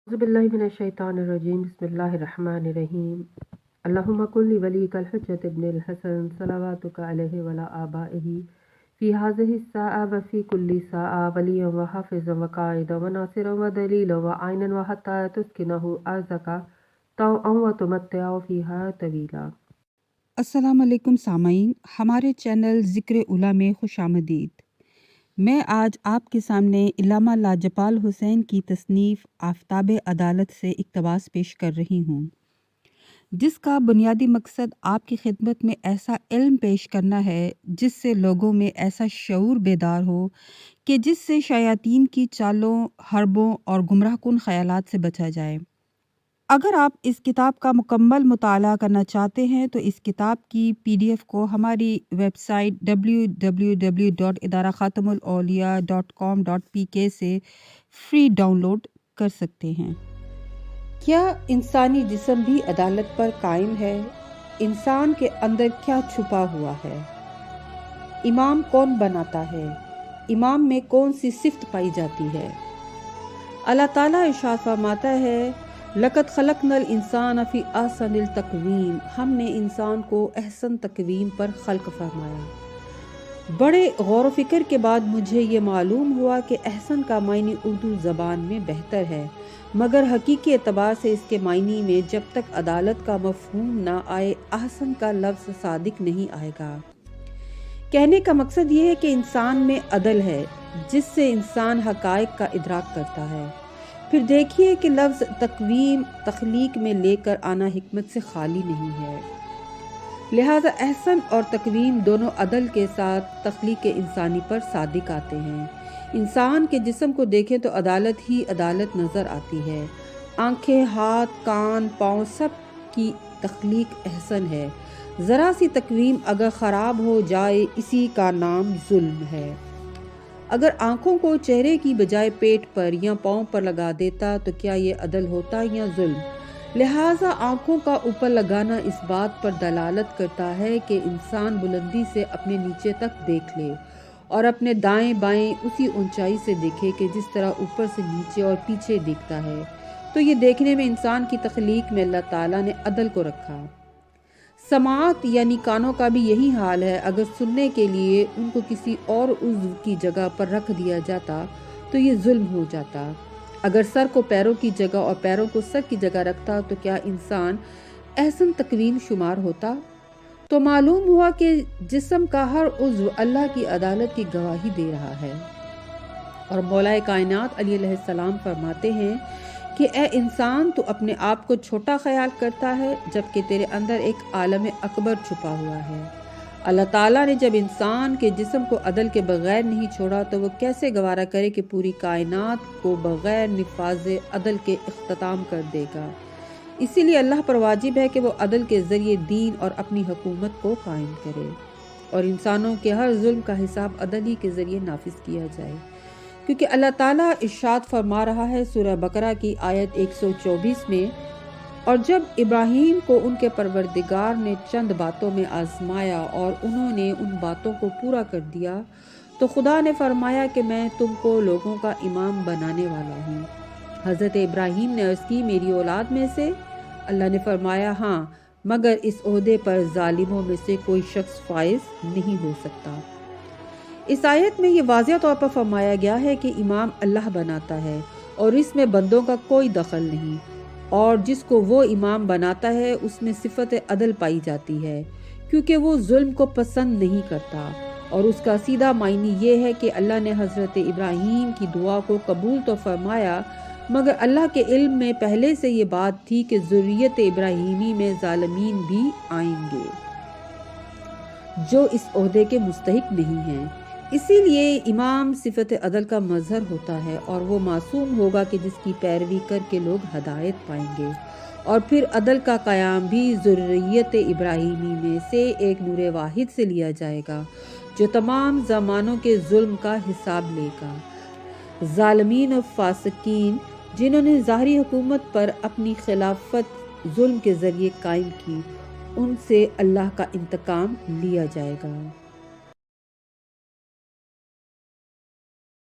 अज़ुबिल्लाहिमिनश्शैतानिर्रजीम बिस्मिल्लाहिर्रहमानिर्रहीम अल्लाहुम्मा कुल्ली वलीकल हुज्जत इब्निल हसन सलवातुका अलैहि वला आबाइही फ़ी हाज़िहि स्साअ व फ़ी कुल्ली साअ वलिय्यन व हाफ़िज़न व क़ाइदन व नासिरन व दलीलन व आइनन व हत्ता तुस्किनहु अर्ज़का तौअन व तुमत्तिअहु फ़ीहा तवीला। अस्सलाम वालेकुम सामाईन, हमारे चैनल ज़िक्र उला में खुशामदीद। मैं आज आपके सामने इल्लामा लाजपाल हुसैन की तसनीफ़ आफ़ताब अदालत से इक़्तिबास पेश कर रही हूँ, जिसका बुनियादी मकसद आपकी खिदमत में ऐसा इल्म पेश करना है जिससे लोगों में ऐसा शऊर बेदार हो कि जिससे शयातीन की चालों, हरबों और गुमराहकुन ख़यालात से बचा जाए। अगर आप इस किताब का मुकम्मल मुताला करना चाहते हैं तो इस किताब की PDF को हमारी वेबसाइट www.idarakhatamulauliya.com.pk से फ्री डाउनलोड कर सकते हैं। क्या इंसानी जिस्म भी अदालत पर कायम है? इंसान के अंदर क्या छुपा हुआ है? इमाम कौन बनाता है? इमाम में कौन सी सिफ्त पाई जाती है? अल्लाह ताला इरशाद फरमाता है, लक़द ख़लक़नल इंसान फ़ी अहसनिल तक़वीम, हमने इंसान को अहसन तक़वीम पर ख़ल्क़ फरमाया। बड़े गौर फ़िक्र के बाद मुझे ये मालूम हुआ कि अहसन का मायने उर्दू ज़बान में बेहतर है, मगर हकीकी एतबार से इसके मायने में जब तक अदालत का मफ़हूम ना आए अहसन का लफ्ज़ सादिक नहीं आएगा। कहने का मकसद ये है कि इंसान में अदल है, जिससे इंसान हक़ाइक़ का इदराक करता है। फिर देखिए कि लफ्ज़ तक़वीम तख्लीक में लेकर आना हिकमत से खाली नहीं है, लिहाजा अहसन और तक़वीम दोनों अदल के साथ तख्लीक इंसानी पर सादिक आते हैं। इंसान के जिस्म को देखें तो अदालत ही अदालत नज़र आती है। आँखें, हाथ, कान, पाँव सब की तख्लीक अहसन है। ज़रा सी तक़वीम अगर ख़राब हो जाए इसी का नाम जुल्म है। अगर आँखों को चेहरे की बजाय पेट पर या पाँव पर लगा देता तो क्या ये अदल होता या जुल्म? लिहाजा आँखों का ऊपर लगाना इस बात पर दलालत करता है कि इंसान बुलंदी से अपने नीचे तक देख ले और अपने दाएं बाएं उसी ऊंचाई से देखे कि जिस तरह ऊपर से नीचे और पीछे दिखता है। तो ये देखने में इंसान की तख्लीक में अल्लाह ताला ने अदल को रखा। समात यानी कानों का भी यही हाल है। अगर सुनने के लिए उनको किसी और उज़्व की जगह पर रख दिया जाता तो ये जुल्म हो जाता। अगर सर को पैरों की जगह और पैरों को सर की जगह रखता तो क्या इंसान अहसन तक़वीम शुमार होता? तो मालूम हुआ कि जिस्म का हर उज़्व अल्लाह की अदालत की गवाही दे रहा है। और मौलाए कायनात अलैहिस्सलाम फरमाते हैं कि ए इंसान, तू अपने आप को छोटा ख्याल करता है जबकि तेरे अंदर एक आलम अकबर छुपा हुआ है। अल्लाह ताला ने जब इंसान के जिस्म को अदल के बगैर नहीं छोड़ा तो वो कैसे गवारा करे कि पूरी कायनात को बगैर निफाज अदल के इख्तिताम कर देगा। इसीलिए अल्लाह पर वाजिब है कि वो अदल के ज़रिए दीन और अपनी हुकूमत को कायम करे और इंसानों के हर जुल्म का हिसाब अदल ही के ज़रिए नाफिज किया जाए, क्योंकि अल्लाह ताला इरशाद फरमा रहा है सूरह बकरा की आयत 124 में, और जब इब्राहीम को उनके परवरदिगार ने चंद बातों में आजमाया और उन्होंने उन बातों को पूरा कर दिया तो खुदा ने फरमाया कि मैं तुमको लोगों का इमाम बनाने वाला हूँ। हज़रत इब्राहीम ने अर्ज़ की, मेरी औलाद में से? अल्लाह ने फरमाया, हाँ, मगर इस ओहदे पर जालिमों में से कोई शख्स फाइज नहीं हो सकता। इस आयत में ये वाज़ेह तौर पर फरमाया गया है कि इमाम अल्लाह बनाता है और इसमें बंदों का कोई दखल नहीं, और जिसको वो इमाम बनाता है उसमें सिफत अदल पाई जाती है, क्योंकि वो जुल्म को पसंद नहीं करता। और उसका सीधा मायने ये है कि अल्लाह ने हज़रत इब्राहीम की दुआ को कबूल तो फरमाया, मगर अल्लाह के इल्म में पहले से ये बात थी कि ज़ुर्रियत इब्राहीमी में ज़ालिमीन भी आएंगे जो इस ओहदे के मुस्तहिक नहीं हैं। इसीलिए इमाम सिफत अदल का मज़हर होता है और वो मासूम होगा कि जिसकी पैरवी करके लोग हदायत पाएंगे। और फिर अदल का क़याम भी ज़ुर्रियत इब्राहीमी में से एक नूर वाहिद से लिया जाएगा जो तमाम ज़मानों के जुल्म का हिसाब लेगा। ज़ालिमीन और फासिकीन जिन्होंने ज़ाहिरी हुकूमत पर अपनी खिलाफत जुल्म के ज़रिए कायम की, उनसे अल्लाह का इंतकाम लिया जाएगा।